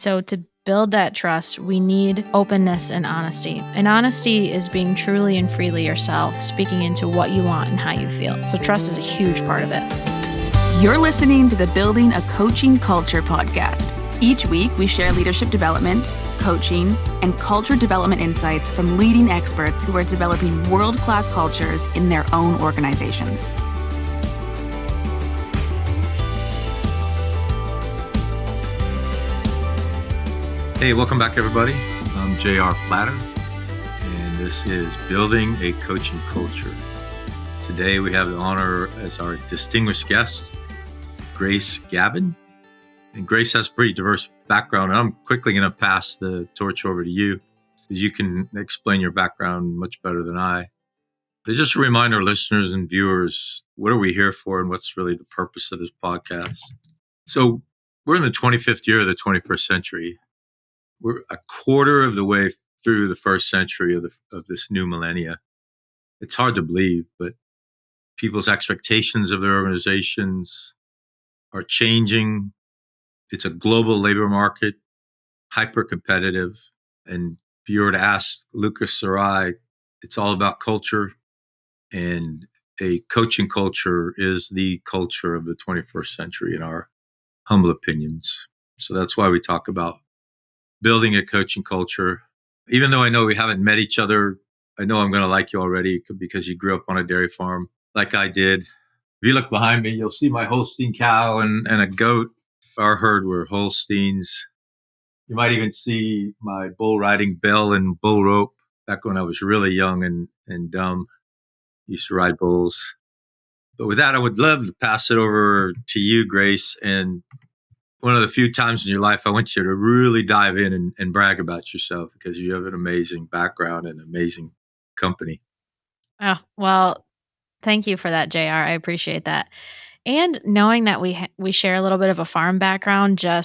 So to build that trust, we need openness and honesty. And honesty is being truly and freely yourself, speaking into what you want and how you feel. So trust is a huge part of it. You're listening to the Building a Coaching Culture podcast. Each week, we share leadership development, coaching, and culture development insights from leading experts who are developing world-class cultures in their own organizations. Hey, welcome back, everybody. I'm J.R. Flatter, and this is Building a Coaching Culture. Today, we have the honor as our distinguished guest, Grace Gavin. And Grace has a pretty diverse background, and I'm quickly going to pass the torch over to you, because you can explain your background much better than I. But just to remind our listeners and viewers, what are we here for and what's really the purpose of this podcast? So we're in the 25th year of the 21st century. We're a quarter of the way through the first century of this new millennia. It's hard to believe, but people's expectations of their organizations are changing. It's a global labor market, hyper competitive. And if you were to ask Lucas Sarai, it's all about culture. And a coaching culture is the culture of the 21st century, in our humble opinions. So that's why we talk about building a coaching culture. Even though I know we haven't met each other, I know I'm going to like you already because you grew up on a dairy farm like I did. If you look behind me, you'll see my Holstein cow and a goat. Our herd were Holsteins. You might even see my bull riding bell and bull rope back when I was really young and dumb. Used to ride bulls. But with that, I would love to pass it over to you, Grace. And one of the few times in your life, I want you to really dive in and brag about yourself, because you have an amazing background and amazing company. Oh, well, thank you for that, JR. I appreciate that. And knowing that we share a little bit of a farm background, I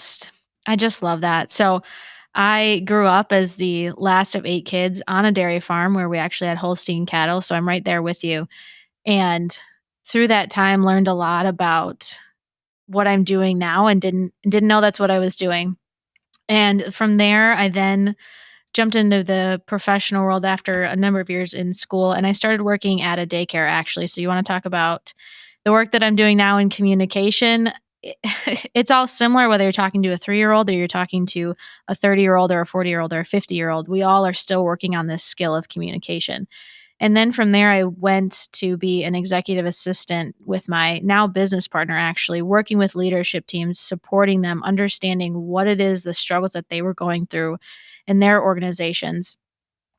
just love that. So I grew up as the last of 8 kids on a dairy farm where we actually had Holstein cattle. So I'm right there with you. And through that time, learned a lot about what I'm doing now and didn't know that's what I was doing. And from there, I then jumped into the professional world after a number of years in school, and I started working at a daycare, actually. So you want to talk about the work that I'm doing now in communication? It's all similar, whether you're talking to a 3-year-old or you're talking to a 30-year-old or a 40-year-old or a 50-year-old. We all are still working on this skill of communication. And then from there, I went to be an executive assistant with my now business partner, actually working with leadership teams, supporting them, understanding what it is, the struggles that they were going through in their organizations.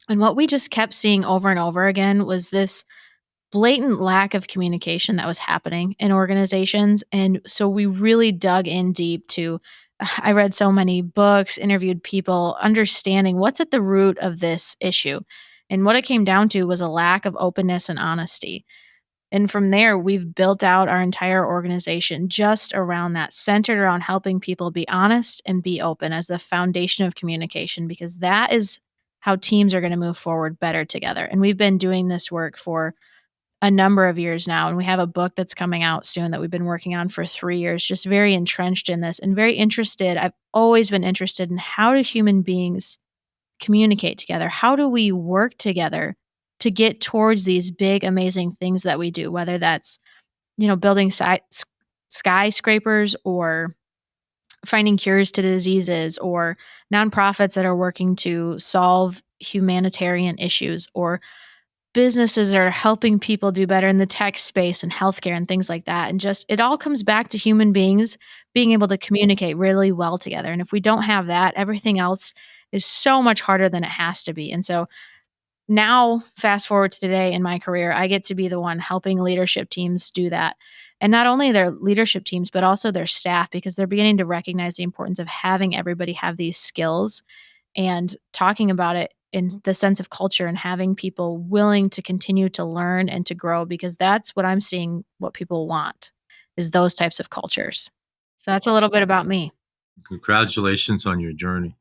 And what we just kept seeing over and over again was this blatant lack of communication that was happening in organizations. And so we really dug in deep to, I read so many books, interviewed people, understanding what's at the root of this issue. And what it came down to was a lack of openness and honesty. And from there, we've built out our entire organization just around that, centered around helping people be honest and be open as the foundation of communication, because that is how teams are going to move forward better together. And we've been doing this work for a number of years now. And we have a book that's coming out soon that we've been working on for 3 years, just very entrenched in this and very interested. I've always been interested in, how do human beings communicate together? How do we work together to get towards these big, amazing things that we do, whether that's, building skyscrapers, or finding cures to diseases, or nonprofits that are working to solve humanitarian issues, or businesses that are helping people do better in the tech space and healthcare and things like that. And just, it all comes back to human beings being able to communicate really well together. And if we don't have that, everything else is so much harder than it has to be. And so now, fast forward to today in my career, I get to be the one helping leadership teams do that. And not only their leadership teams, but also their staff, because they're beginning to recognize the importance of having everybody have these skills and talking about it in the sense of culture, and having people willing to continue to learn and to grow, because that's what I'm seeing what people want, is those types of cultures. So that's a little bit about me. Congratulations on your journey.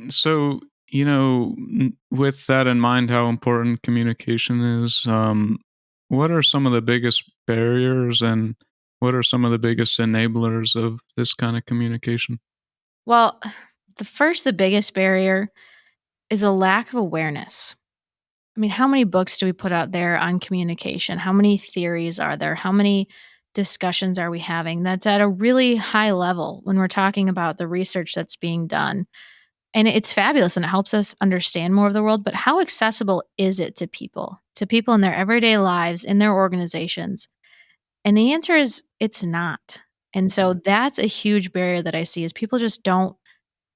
So, with that in mind, how important communication is, what are some of the biggest barriers, and what are some of the biggest enablers of this kind of communication? Well, The biggest barrier is a lack of awareness. I mean, how many books do we put out there on communication? How many theories are there? How many discussions are we having that's at a really high level when we're talking about the research that's being done? And it's fabulous and it helps us understand more of the world, but how accessible is it to people in their everyday lives, in their organizations? And the answer is it's not. And so that's a huge barrier that I see is people just don't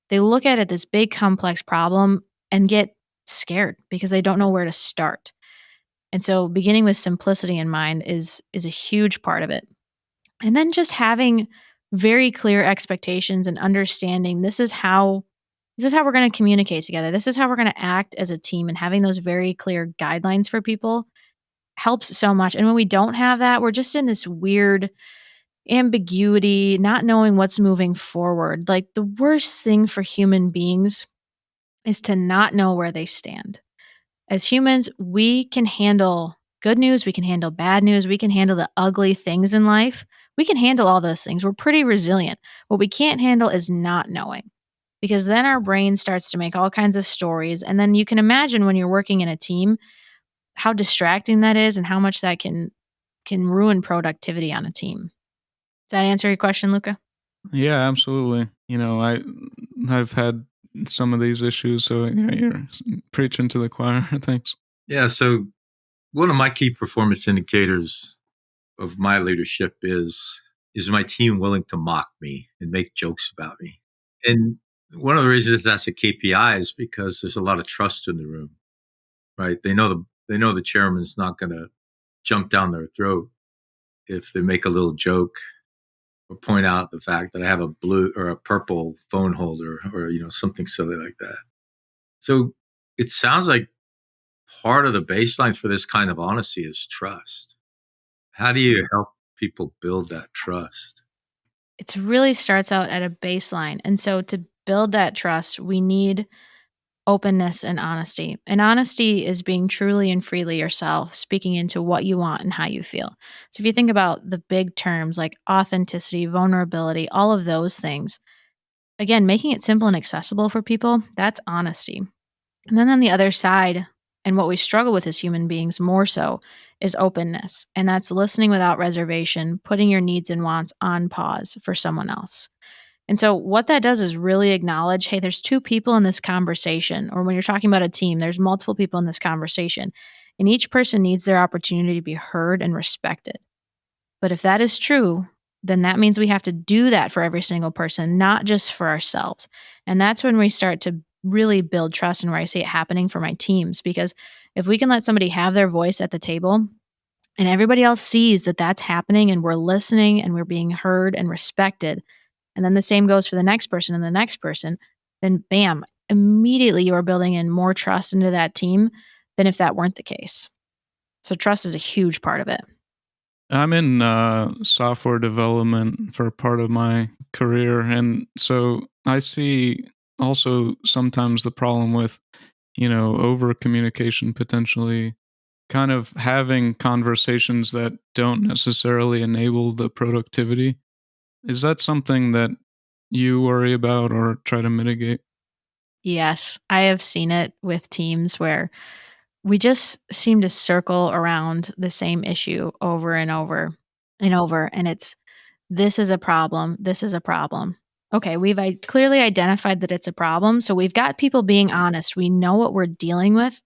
they look at it this big complex problem and get scared because they don't know where to start. And so beginning with simplicity in mind is a huge part of it. And then just having very clear expectations and understanding this is how we're going to communicate together. This is how we're going to act as a team, and having those very clear guidelines for people helps so much. And when we don't have that, we're just in this weird ambiguity, not knowing what's moving forward. Like the worst thing for human beings is to not know where they stand. As humans, we can handle good news, we can handle bad news, we can handle the ugly things in life. We can handle all those things. We're pretty resilient. What we can't handle is not knowing, because then our brain starts to make all kinds of stories. And then you can imagine when you're working in a team, how distracting that is and how much that can ruin productivity on a team. Does that answer your question, Luca? Yeah, absolutely. I've had some of these issues, so you're preaching to the choir. Thanks. Yeah. So one of my key performance indicators of my leadership is my team willing to mock me and make jokes about me? And one of the reasons that's a KPI is because there's a lot of trust in the room, right? They know the chairman's not going to jump down their throat if they make a little joke or point out the fact that I have a blue or a purple phone holder or something silly like that. So it sounds like part of the baseline for this kind of honesty is trust. How do you help people build that trust? It really starts out at a baseline. And so to build that trust, we need openness and honesty. And honesty is being truly and freely yourself, speaking into what you want and how you feel. So if you think about the big terms like authenticity, vulnerability, all of those things, again, making it simple and accessible for people, that's honesty. And then on the other side, and what we struggle with as human beings more so, is openness. And that's listening without reservation, putting your needs and wants on pause for someone else. And so, what that does is really acknowledge hey, there's two people in this conversation. Or when you're talking about a team, there's multiple people in this conversation. And each person needs their opportunity to be heard and respected. But if that is true, then that means we have to do that for every single person, not just for ourselves. And that's when we start to really build trust and where I see it happening for my teams. Because if we can let somebody have their voice at the table and everybody else sees that that's happening and we're listening and we're being heard and respected, and then the same goes for the next person and the next person, then bam, immediately you are building in more trust into that team than if that weren't the case. So trust is a huge part of it. I'm in software development for part of my career. And so I see also sometimes the problem with, over communication potentially kind of having conversations that don't necessarily enable the productivity. Is that something that you worry about or try to mitigate? Yes, I have seen it with teams where we just seem to circle around the same issue over and over and over. And it's this is a problem. This is a problem. Okay, clearly identified that it's a problem. So we've got people being honest. We know what we're dealing with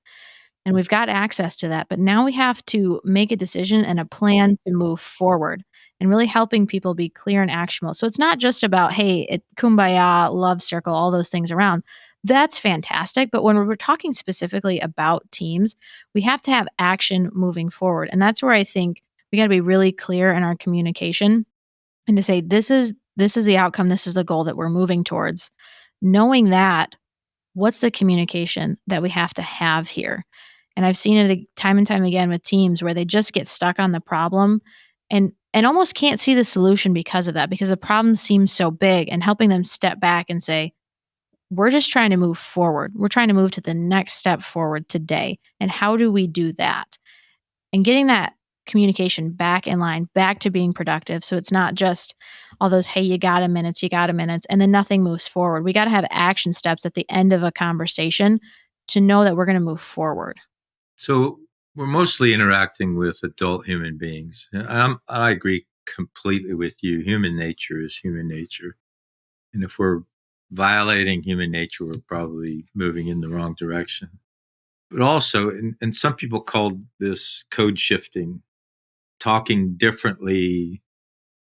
and we've got access to that. But now we have to make a decision and a plan to move forward and really helping people be clear and actionable. So it's not just about, hey, kumbaya, love circle, all those things around. That's fantastic. But when we're talking specifically about teams, we have to have action moving forward. And that's where I think we got to be really clear in our communication and to say, this is the outcome, this is the goal that we're moving towards. Knowing that, what's the communication that we have to have here? And I've seen it time and time again with teams where they just get stuck on the problem and almost can't see the solution because of that, because the problem seems so big, and helping them step back and say, we're just trying to move forward. We're trying to move to the next step forward today. And how do we do that? And getting that communication back in line, back to being productive. So it's not just all those, hey, you got a minute, and then nothing moves forward. We got to have action steps at the end of a conversation to know that we're going to move forward. So we're mostly interacting with adult human beings. I agree completely with you. Human nature is human nature. And if we're violating human nature, we're probably moving in the wrong direction. But also, and some people call this code shifting, talking differently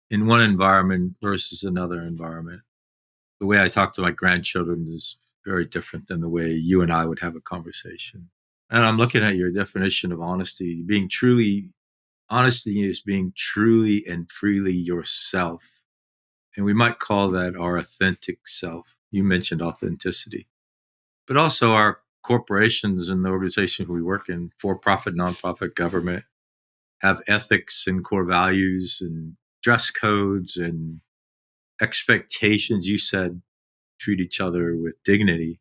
in one environment versus another environment. The way I talk to my grandchildren is very different than the way you and I would have a conversation. And I'm looking at your definition of honesty. Honesty is being truly and freely yourself. And we might call that our authentic self. You mentioned authenticity. But also our corporations and the organizations we work in, for-profit, nonprofit, government, have ethics and core values and dress codes and expectations. You said treat each other with dignity.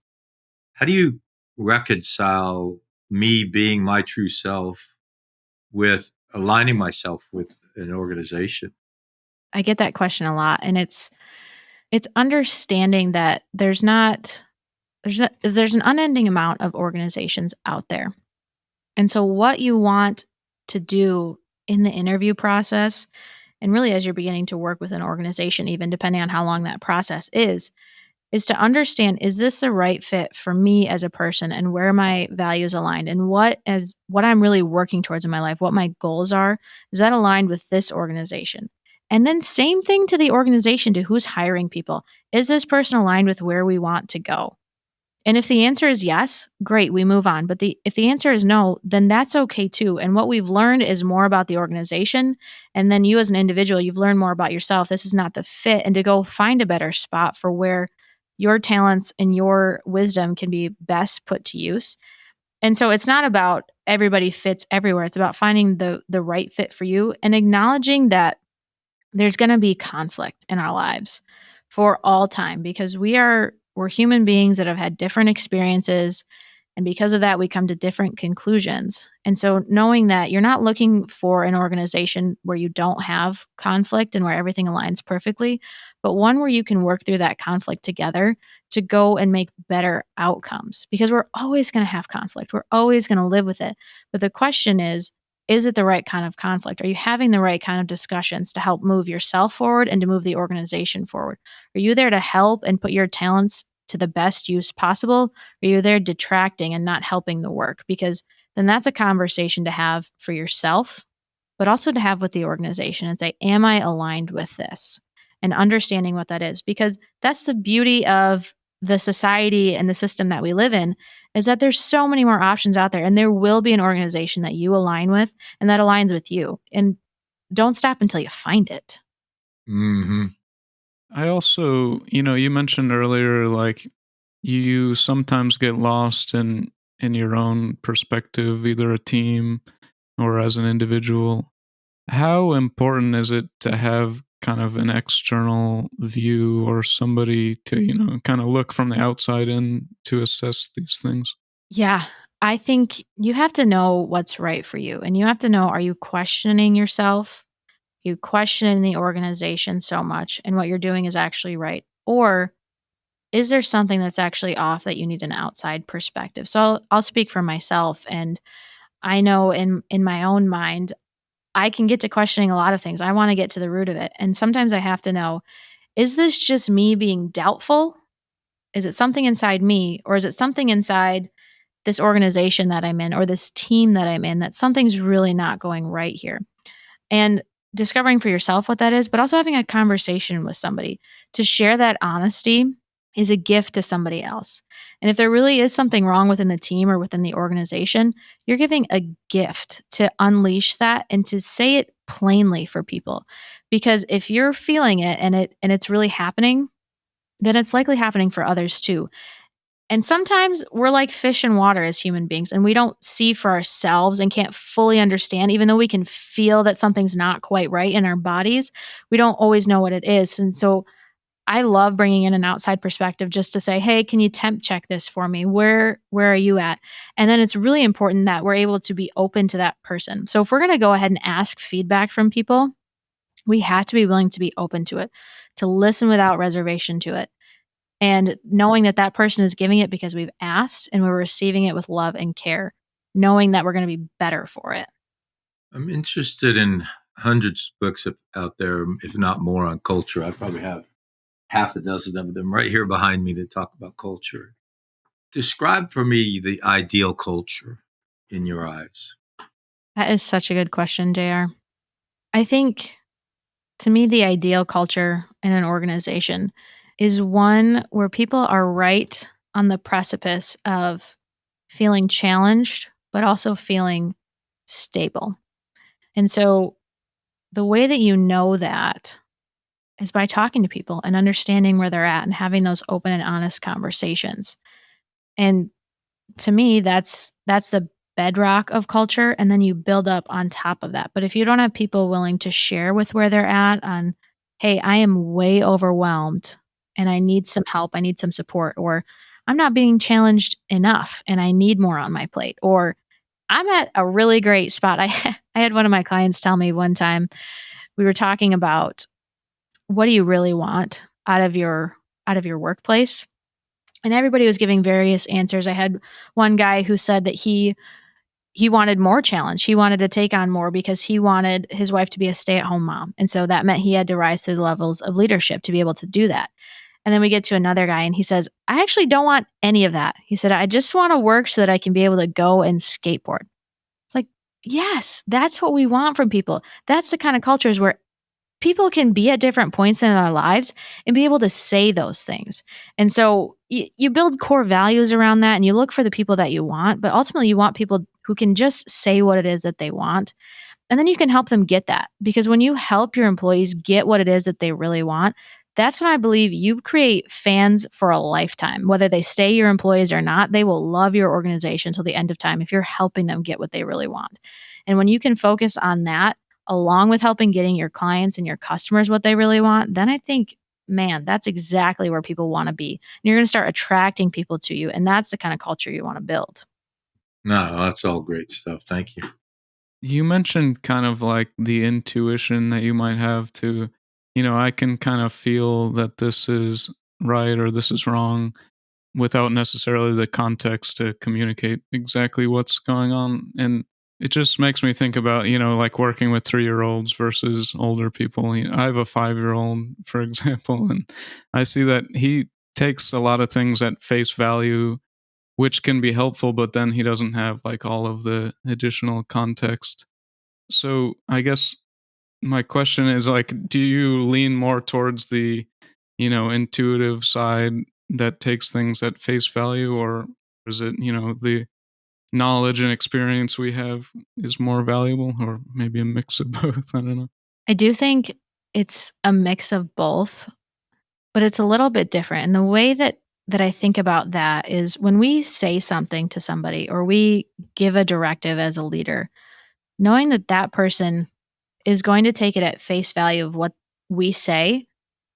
How do you reconcile me being my true self with aligning myself with an organization? I get that question a lot, and it's understanding that there's an unending amount of organizations out there. And so what you want to do in the interview process, and really as you're beginning to work with an organization, even depending on how long that process is to understand, is this the right fit for me as a person and where my values aligned and what I'm really working towards in my life, what my goals are, is that aligned with this organization? And then same thing to the organization, to who's hiring people. Is this person aligned with where we want to go? And if the answer is yes, great, we move on. But if the answer is no, then that's okay too. And what we've learned is more about the organization. And then you as an individual, you've learned more about yourself. This is not the fit. And to go find a better spot for where your talents and your wisdom can be best put to use. And so it's not about everybody fits everywhere. It's about finding the right fit for you and acknowledging that there's going to be conflict in our lives for all time, because we're human beings that have had different experiences, and because of that we come to different conclusions. And so knowing that you're not looking for an organization where you don't have conflict and where everything aligns perfectly, but one where you can work through that conflict together to go and make better outcomes, because we're always going to have conflict, we're always going to live with it. But the question is it the right kind of conflict? Are you having the right kind of discussions to help move yourself forward and to move the organization forward? Are you there to help and put your talents to the best use possible? Or are you there detracting and not helping the work? Because then that's a conversation to have for yourself, but also to have with the organization and say, am I aligned with this? And understanding what that is. Because that's the beauty of the society and the system that we live in, is that there's so many more options out there, and there will be an organization that you align with and that aligns with you. And don't stop until you find it. Mm-hmm. I also, you mentioned earlier, like you sometimes get lost in your own perspective, either a team or as an individual. How important is it to have kind of an external view or somebody to, kind of look from the outside in to assess these things? Yeah. I think you have to know what's right for you. And you have to know, are you questioning yourself? You question the organization so much and what you're doing is actually right? Or is there something that's actually off that you need an outside perspective? So I'll speak for myself. And I know in my own mind, I can get to questioning a lot of things. I want to get to the root of it. And sometimes I have to know, is this just me being doubtful? Is it something inside me? Or is it something inside this organization that I'm in or this team that I'm in that something's really not going right here? And discovering for yourself what that is, but also having a conversation with somebody to share that honesty is a gift to somebody else. And if there really is something wrong within the team or within the organization, you're giving a gift to unleash that and to say it plainly for people. Because if you're feeling it and it's really happening, then it's likely happening for others too. And sometimes we're like fish in water as human beings, and we don't see for ourselves and can't fully understand, even though we can feel that something's not quite right in our bodies. We don't always know what it is. And so I love bringing in an outside perspective just to say, "Hey, can you temp check this for me? Where are you at?" And then it's really important that we're able to be open to that person. So if we're gonna go ahead and ask feedback from people, we have to be willing to be open to it, to listen without reservation to it, and knowing that that person is giving it because we've asked and we're receiving it with love and care, knowing that we're gonna be better for it. I'm interested in hundreds of books out there, if not more, on culture. I probably have half a dozen of them right here behind me to talk about culture. Describe for me the ideal culture in your eyes. That is such a good question, JR. I think to me, the ideal culture in an organization is one where people are right on the precipice of feeling challenged, but also feeling stable. And so the way that you know that is by talking to people and understanding where they're at and having those open and honest conversations. And to me, that's the bedrock of culture, and then you build up on top of that. But if you don't have people willing to share with where they're at on, "Hey, I am way overwhelmed and I need some help, I need some support," or "I'm not being challenged enough and I need more on my plate," or "I'm at a really great spot." I I had one of my clients tell me one time, we were talking about, "What do you really want out of your workplace?" And everybody was giving various answers. I had one guy who said that he wanted more challenge. He wanted to take on more because he wanted his wife to be a stay-at-home mom, and so that meant he had to rise through the levels of leadership to be able to do that. And then we get to another guy and he says, "I actually don't want any of that." He said, "I just wanna work so that I can be able to go and skateboard." It's like, yes, that's what we want from people. That's the kind of cultures where people can be at different points in their lives and be able to say those things. And so you build core values around that and you look for the people that you want, but ultimately you want people who can just say what it is that they want. And then you can help them get that. Because when you help your employees get what it is that they really want, that's when I believe you create fans for a lifetime. Whether they stay your employees or not, they will love your organization till the end of time if you're helping them get what they really want. And when you can focus on that, along with helping getting your clients and your customers what they really want, then I think, man, that's exactly where people want to be. And you're going to start attracting people to you. And that's the kind of culture you want to build. No, that's all great stuff. Thank you. You mentioned kind of like the intuition that you might have to, I can kind of feel that this is right or this is wrong without necessarily the context to communicate exactly what's going on. And it just makes me think about, like working with 3-year-olds versus older people. I have a 5-year-old, for example, and I see that he takes a lot of things at face value, which can be helpful, but then he doesn't have like all of the additional context. So I guess my question is like, do you lean more towards the, intuitive side that takes things at face value, or is it, the knowledge and experience we have is more valuable, or maybe a mix of both? I don't know. I do think it's a mix of both, but it's a little bit different. And the way that I think about that is when we say something to somebody or we give a directive as a leader, knowing that that person is going to take it at face value of what we say,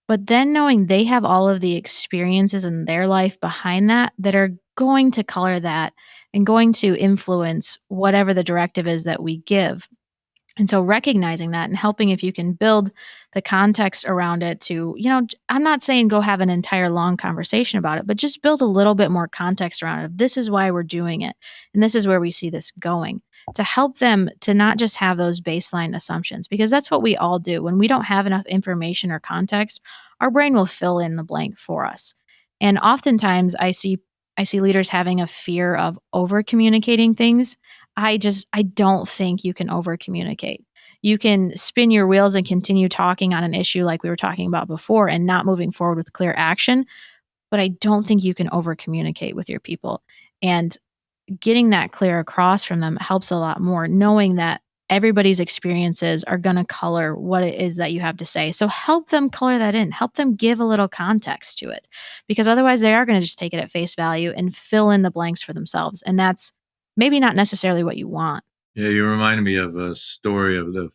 but then knowing they have all of the experiences in their life behind that that are going to color that and going to influence whatever the directive is that we give. And so recognizing that and helping if you can build the context around it to, I'm not saying go have an entire long conversation about it, but just build a little bit more context around it. This is why we're doing it. And this is where we see this going to help them to not just have those baseline assumptions, because that's what we all do. When we don't have enough information or context, our brain will fill in the blank for us. And oftentimes I see leaders having a fear of over communicating things. I don't think you can over communicate. You can spin your wheels and continue talking on an issue like we were talking about before and not moving forward with clear action, but I don't think you can over communicate with your people. And getting that clear across from them helps a lot more, knowing that everybody's experiences are going to color what it is that you have to say. So help them color that in, help them give a little context to it, because otherwise they are going to just take it at face value and fill in the blanks for themselves. And that's maybe not necessarily what you want. Yeah, you reminded me of a story of the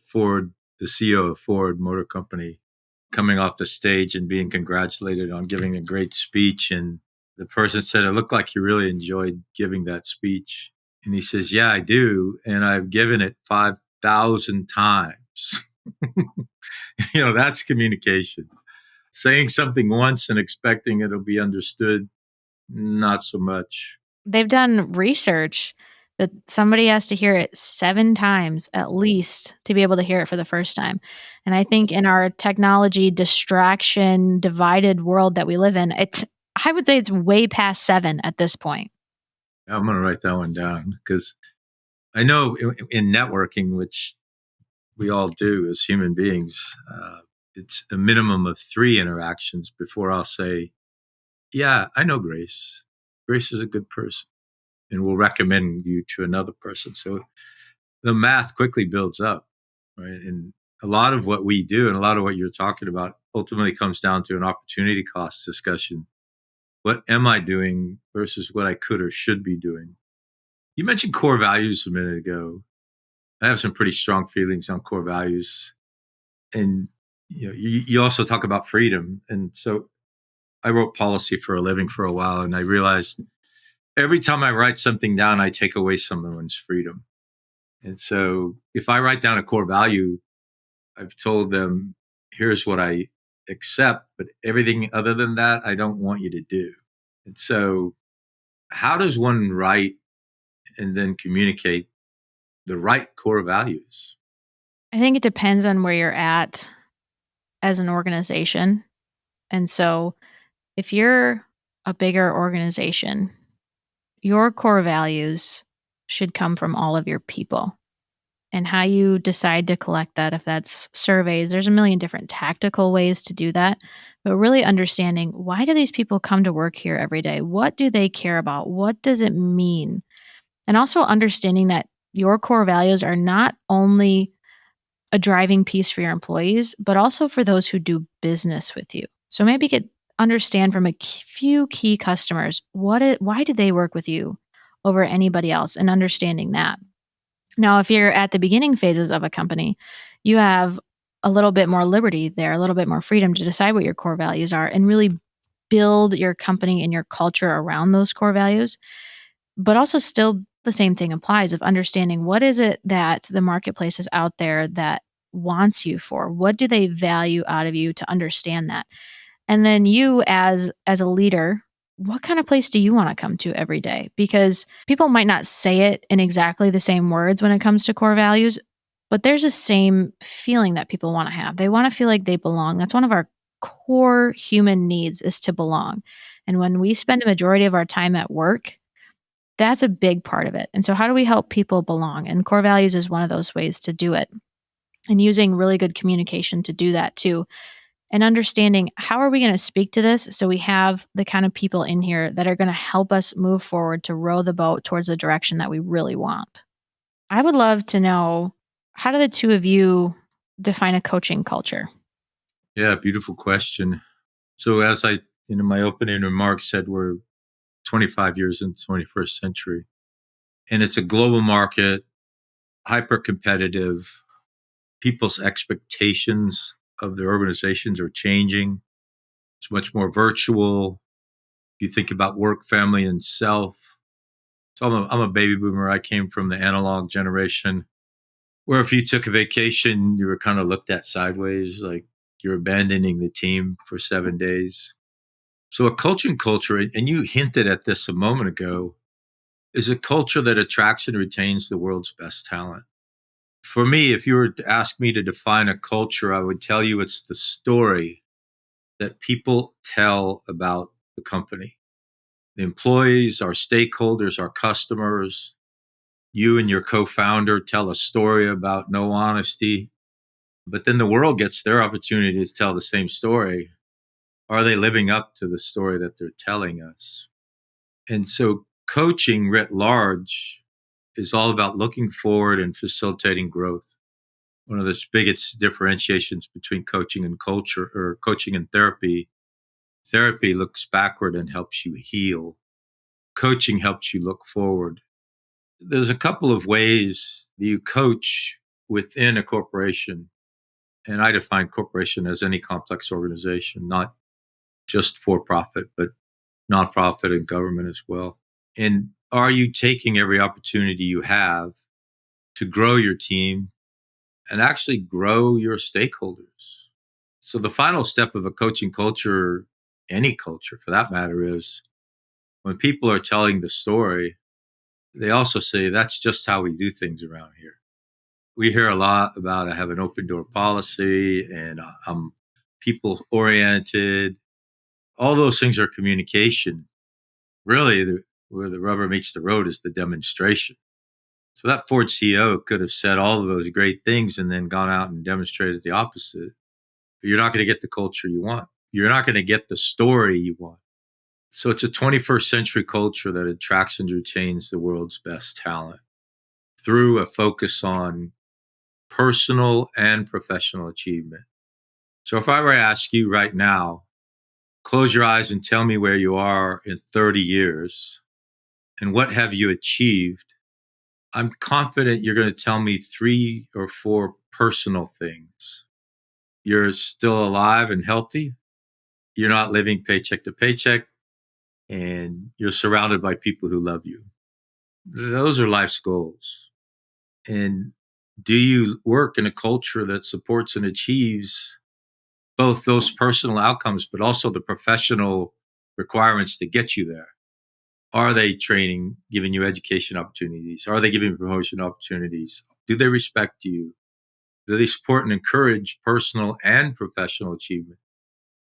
CEO of Ford Motor Company. coming off the stage and being congratulated on giving a great speech. And the person said, it looked like you really enjoyed giving that speech. And he says, yeah, I do. And I've given it 5,000 times. That's communication. Saying something once and expecting it'll be understood, not so much. They've done research that somebody has to hear it 7 times at least to be able to hear it for the first time. And I think in our technology distraction, divided world that we live in, I would say it's way past 7 at this point. I'm going to write that one down because I know in networking, which we all do as human beings, it's a minimum of 3 interactions before I'll say, yeah, I know Grace. Grace is a good person, and we'll recommend you to another person. So the math quickly builds up, right? And a lot of what we do and a lot of what you're talking about ultimately comes down to an opportunity cost discussion. What am I doing versus what I could or should be doing? You mentioned core values a minute ago. I have some pretty strong feelings on core values. And you also talk about freedom. And so I wrote policy for a living for a while, and I realized every time I write something down, I take away someone's freedom. And so if I write down a core value, I've told them, here's what I accept, but everything other than that, I don't want you to do. And so how does one write and then communicate the right core values? I think it depends on where you're at as an organization. And so if you're a bigger organization, your core values should come from all of your people. And how you decide to collect that, if that's surveys, there's a million different tactical ways to do that. But really understanding, why do these people come to work here every day? What do they care about? What does it mean? And also understanding that your core values are not only a driving piece for your employees, but also for those who do business with you. So maybe understand from few key customers, why do they work with you over anybody else, and understanding that. Now, if you're at the beginning phases of a company, you have a little bit more liberty there, a little bit more freedom to decide what your core values are and really build your company and your culture around those core values. But also, still, the same thing applies of understanding, what is it that the marketplace is out there that wants you for? What do they value out of you, to understand that? And then you as a leader, what kind of place do you want to come to every day? Because people might not say it in exactly the same words when it comes to core values, but there's a same feeling that people want to have. They want to feel like they belong. That's one of our core human needs, is to belong. And when we spend a majority of our time at work, that's a big part of it. And so how do we help people belong? And core values is one of those ways to do it. And using really good communication to do that too, and understanding, how are we going to speak to this so we have the kind of people in here that are going to help us move forward to row the boat towards the direction that we really want. I would love to know, how do the two of you define a coaching culture? Yeah, beautiful question. So as I, in my opening remarks, said, we're 25 years in the 21st century, and it's a global market, hyper competitive. People's expectations of their organizations are changing. It's much more virtual. You think about work, family, and self. So I'm a baby boomer. I came from the analog generation, where if you took a vacation, you were kind of looked at sideways, like you're abandoning the team for 7 days. So a coaching culture, and you hinted at this a moment ago, is a culture that attracts and retains the world's best talent. For me, if you were to ask me to define a culture, I would tell you it's the story that people tell about the company. The employees, our stakeholders, our customers, you and your co-founder tell a story about no honesty, but then the world gets their opportunity to tell the same story. Are they living up to the story that they're telling us? And so coaching writ large is all about looking forward and facilitating growth. One of the biggest differentiations between coaching and culture, or coaching and therapy, therapy looks backward and helps you heal. Coaching helps you look forward. There's a couple of ways that you coach within a corporation. And I define corporation as any complex organization, not just for profit, but nonprofit and government as well. And are you taking every opportunity you have to grow your team and actually grow your stakeholders? So the final step of a coaching culture, any culture for that matter, is when people are telling the story, they also say that's just how we do things around here. We hear a lot about I have an open door policy and I'm people oriented. All those things are communication. Really, where the rubber meets the road is the demonstration. So that Ford CEO could have said all of those great things and then gone out and demonstrated the opposite. But you're not going to get the culture you want. You're not going to get the story you want. So it's a 21st century culture that attracts and retains the world's best talent through a focus on personal and professional achievement. So if I were to ask you right now, close your eyes and tell me where you are in 30 years and what have you achieved, I'm confident you're going to tell me 3 or 4 personal things. You're still alive and healthy. You're not living paycheck to paycheck, and you're surrounded by people who love you. Those are life's goals. And do you work in a culture that supports and achieves both those personal outcomes, but also the professional requirements to get you there? Are they training, giving you education opportunities? Are they giving you promotion opportunities? Do they respect you? Do they support and encourage personal and professional achievement?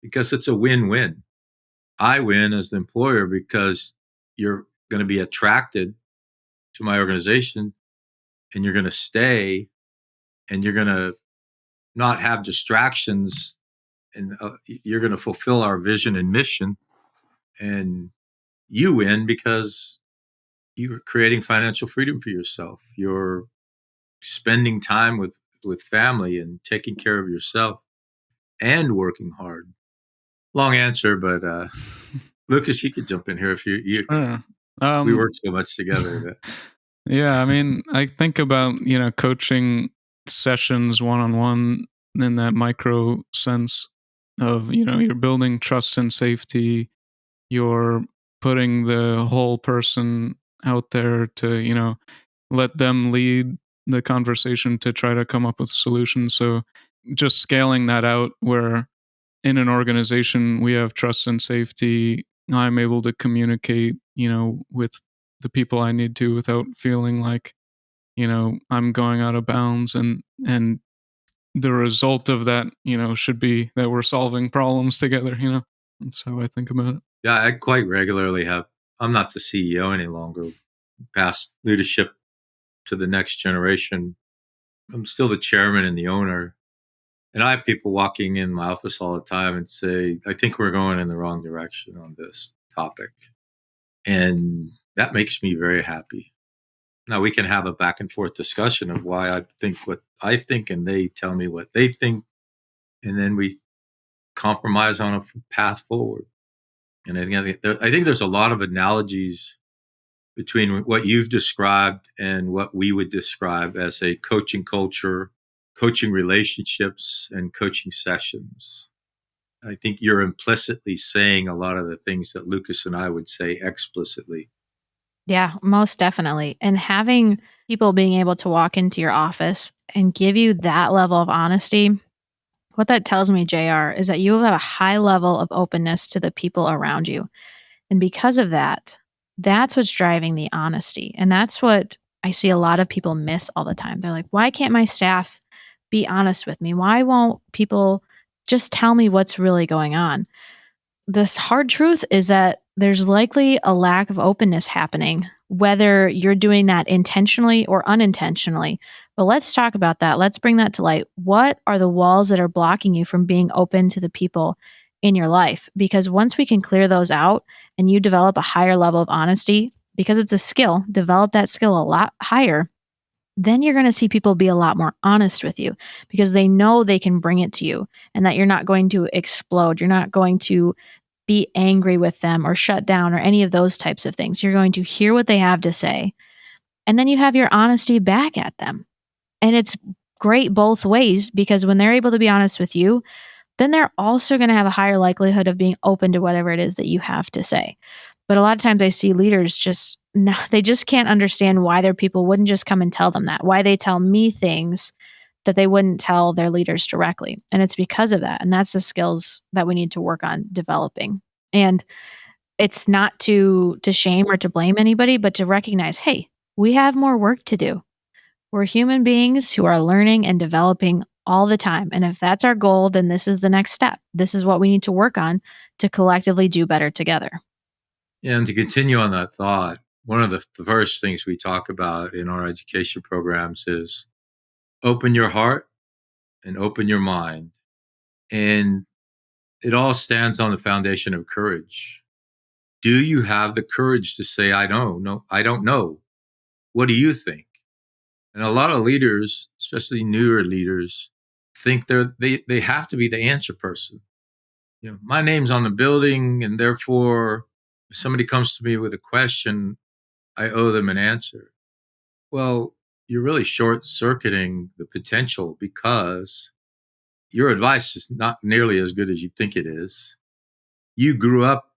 Because it's a win-win. I win as the employer because you're going to be attracted to my organization and you're going to stay and you're going to not have distractions and you're going to fulfill our vision and mission. And you win because you're creating financial freedom for yourself. You're spending time with family and taking care of yourself and working hard. Long answer, but Lucas, you could jump in here if you Sure. we work so much together. That, Yeah, I mean, I think about, coaching sessions one-on-one in that micro sense of, you're building trust and safety. You're putting the whole person out there to, let them lead the conversation to try to come up with solutions. So just scaling that out where in an organization we have trust and safety, I'm able to communicate, with the people I need to without feeling like, I'm going out of bounds, and the result of that, should be that we're solving problems together, That's how I think about it. yeah, I quite regularly have. I'm not the CEO any longer. Pass leadership to the next generation. I'm still the chairman and the owner. And I have people walking in my office all the time and say, I think we're going in the wrong direction on this topic. And that makes me very happy. Now we can have a back and forth discussion of why I think what I think and they tell me what they think. And then we compromise on a path forward. And I think there's a lot of analogies between what you've described and what we would describe as a coaching culture, coaching relationships, and coaching sessions. I think you're implicitly saying a lot of the things that Lucas and I would say explicitly. Yeah, most definitely. And having people being able to walk into your office and give you that level of honesty, what that tells me, JR, is that you have a high level of openness to the people around you. And because of that, that's what's driving the honesty. And that's what I see a lot of people miss all the time. They're like, why can't my staff be honest with me? Why won't people just tell me what's really going on? This hard truth is that there's likely a lack of openness happening, whether you're doing that intentionally or unintentionally. But let's talk about that. Let's bring that to light. What are the walls that are blocking you from being open to the people in your life? Because once we can clear those out and you develop a higher level of honesty, because it's a skill, develop that skill a lot higher, then you're going to see people be a lot more honest with you because they know they can bring it to you and that you're not going to explode. You're not going to be angry with them or shut down or any of those types of things. You're going to hear what they have to say. And then you have your honesty back at them. And it's great both ways because when they're able to be honest with you, then they're also going to have a higher likelihood of being open to whatever it is that you have to say. But a lot of times I see leaders just no, they just can't understand why their people wouldn't just come and tell them that, why they tell me things that they wouldn't tell their leaders directly. And it's because of that. And that's the skills that we need to work on developing. And it's not to shame or to blame anybody, but to recognize, hey, we have more work to do. We're human beings who are learning and developing all the time. And if that's our goal, then this is the next step. This is what we need to work on to collectively do better together. And to continue on that thought, one of the first things we talk about in our education programs is open your heart and open your mind. And it all stands on the foundation of courage. Do you have the courage to say, I don't know, I don't know. What do you think? And a lot of leaders, especially newer leaders, think they have to be the answer person. My name's on the building, and therefore, if somebody comes to me with a question, I owe them an answer. Well, you're really short circuiting the potential because your advice is not nearly as good as you think it is. You grew up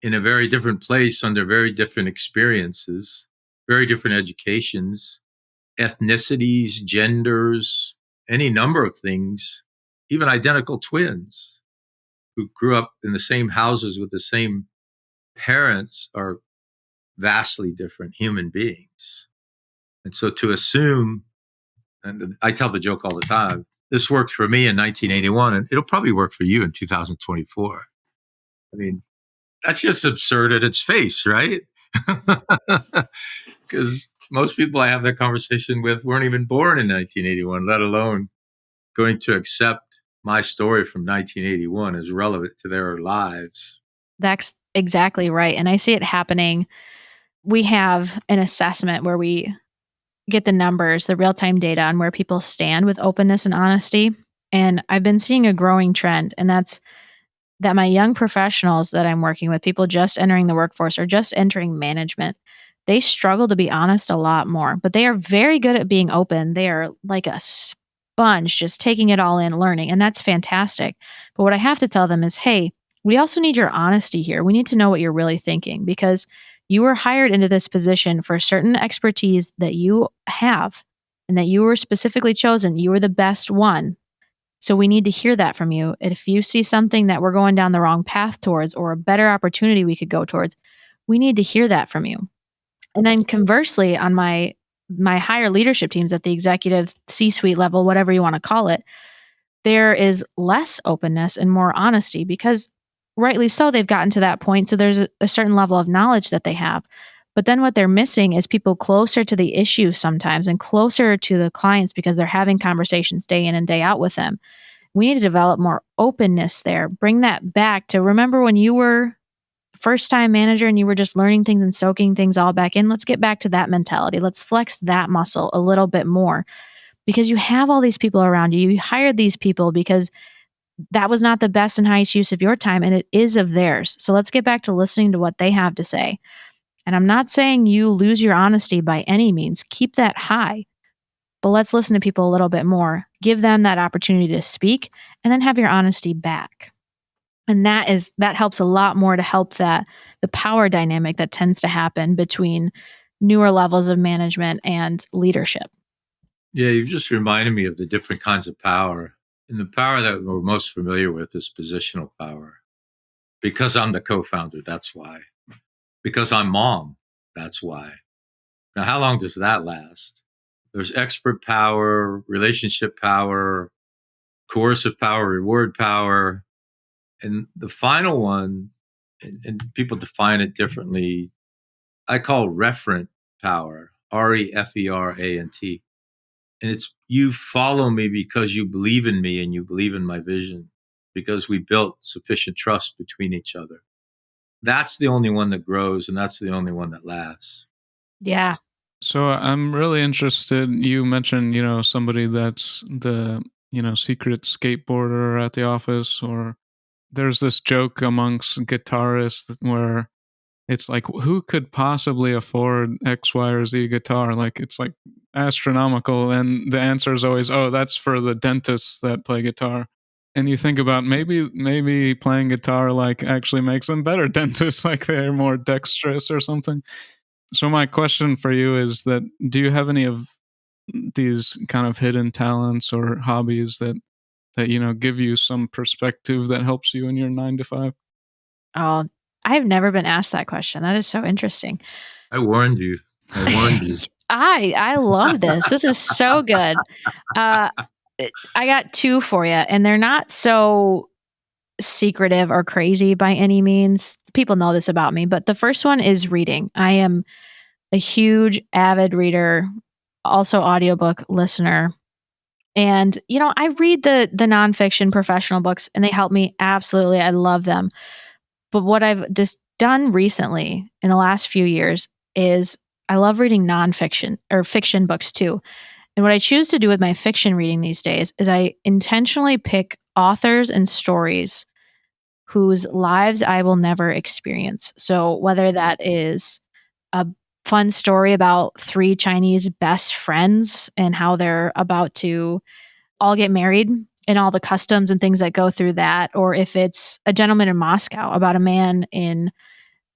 in a very different place under very different experiences, very different educations, ethnicities, genders, any number of things, even identical twins who grew up in the same houses with the same parents are vastly different human beings. And so to assume, and I tell the joke all the time, this worked for me in 1981, and it'll probably work for you in 2024. I mean, that's just absurd at its face, right? Because most people I have that conversation with weren't even born in 1981, let alone going to accept my story from 1981 as relevant to their lives. That's exactly right. And I see it happening. We have an assessment where we get the numbers, the real time data on where people stand with openness and honesty. And I've been seeing a growing trend, and that's that my young professionals that I'm working with, people just entering the workforce or just entering management, they struggle to be honest a lot more, but they are very good at being open. They are like a sponge, just taking it all in, learning, and that's fantastic. But what I have to tell them is, hey, we also need your honesty here. We need to know what you're really thinking because you were hired into this position for certain expertise that you have and that you were specifically chosen. You were the best one, so we need to hear that from you. If you see something that we're going down the wrong path towards or a better opportunity we could go towards, we need to hear that from you. And then conversely, on my higher leadership teams at the executive C-suite level, whatever you want to call it, there is less openness and more honesty because rightly so, they've gotten to that point. So there's a certain level of knowledge that they have. But then what they're missing is people closer to the issue sometimes and closer to the clients because they're having conversations day in and day out with them. We need to develop more openness there. Bring that back to remember when you were first time manager and you were just learning things and soaking things all back in. Let's get back to that mentality. Let's flex that muscle a little bit more because you have all these people around you. You hired these people because that was not the best and highest use of your time and it is of theirs. So let's get back to listening to what they have to say. And I'm not saying you lose your honesty by any means. Keep that high. But let's listen to people a little bit more. Give them that opportunity to speak and then have your honesty back. And that helps a lot more to help that the power dynamic that tends to happen between newer levels of management and leadership. Yeah, you've just reminded me of the different kinds of power. And the power that we're most familiar with is positional power. Because I'm the co-founder, that's why. Because I'm mom, that's why. Now, how long does that last? There's expert power, relationship power, coercive power, reward power. And the final one, and people define it differently, I call referent power, referant. And it's you follow me because you believe in me and you believe in my vision, because we built sufficient trust between each other. That's the only one that grows and that's the only one that lasts. Yeah. So I'm really interested. You mentioned, somebody that's the, secret skateboarder at the office, or there's this joke amongst guitarists where it's like, who could possibly afford X, Y, or Z guitar? Like, it's like astronomical, and the answer is always, oh, that's for the dentists that play guitar. And you think about maybe playing guitar like actually makes them better dentists, like they're more dexterous or something. So my question for you is that, do you have any of these kind of hidden talents or hobbies that give you some perspective that helps you in your 9 to 5? Oh, I've never been asked that question. That is so interesting. I warned you. I warned you. I love this. This is so good. Uh, I got 2 for you, and they're not so secretive or crazy by any means. People know this about me, but the first one is reading. I am a huge avid reader, also audiobook listener. And I read the nonfiction professional books and they help me absolutely. I love them. But what I've just done recently in the last few years is I love reading nonfiction or fiction books too. And what I choose to do with my fiction reading these days is I intentionally pick authors and stories whose lives I will never experience. So whether that is a fun story about 3 Chinese best friends and how they're about to all get married and all the customs and things that go through that, or if it's A Gentleman in Moscow about a man in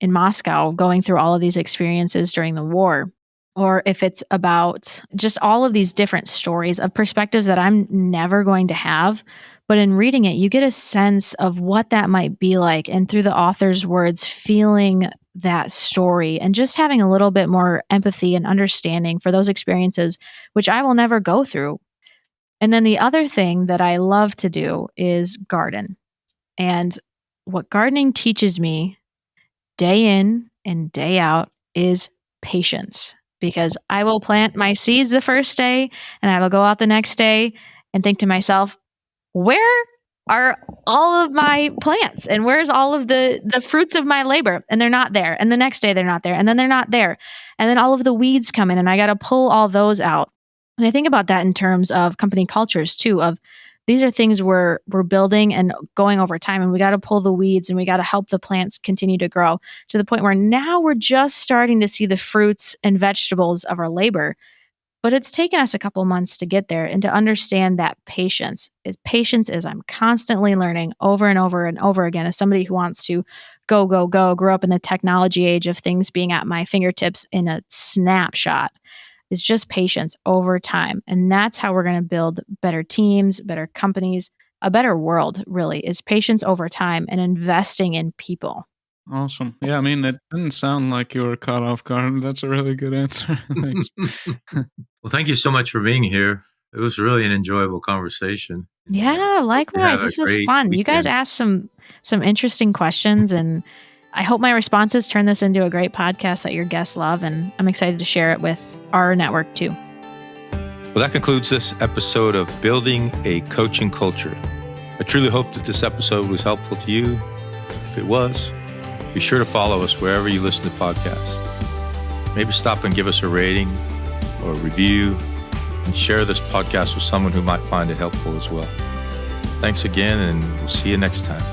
Moscow going through all of these experiences during the war, or if it's about just all of these different stories of perspectives that I'm never going to have. But in reading it, you get a sense of what that might be like. And through the author's words, feeling that story and just having a little bit more empathy and understanding for those experiences, which I will never go through. And then the other thing that I love to do is garden. And what gardening teaches me day in and day out is patience, because I will plant my seeds the first day and I will go out the next day and think to myself, where are all of my plants and where's all of the fruits of my labor? And they're not there. And the next day they're not there. And then they're not there. And then all of the weeds come in and I got to pull all those out. And I think about that in terms of company cultures too, of these are things we're building and going over time, and we got to pull the weeds and we got to help the plants continue to grow to the point where now we're just starting to see the fruits and vegetables of our labor. But it's taken us a couple months to get there and to understand that patience is I'm constantly learning over and over and over again as somebody who wants to go, go, go, grow up in the technology age of things being at my fingertips in a snapshot. Is just patience over time. And that's how we're going to build better teams, better companies, a better world, really, is patience over time and investing in people. Awesome. Yeah, I mean, it didn't sound like you were caught off guard. That's a really good answer. Thanks. Well, thank you so much for being here. It was really an enjoyable conversation. Yeah, Hope you likewise. have a This was great fun. You guys weekend. asked some interesting questions, and I hope my responses turn this into a great podcast that your guests love, and I'm excited to share it with our network too. Well, that concludes this episode of Building a Coaching Culture. I truly hope that this episode was helpful to you. If it was, be sure to follow us wherever you listen to podcasts. Maybe stop and give us a rating or a review, and share this podcast with someone who might find it helpful as well. Thanks again, and we'll see you next time.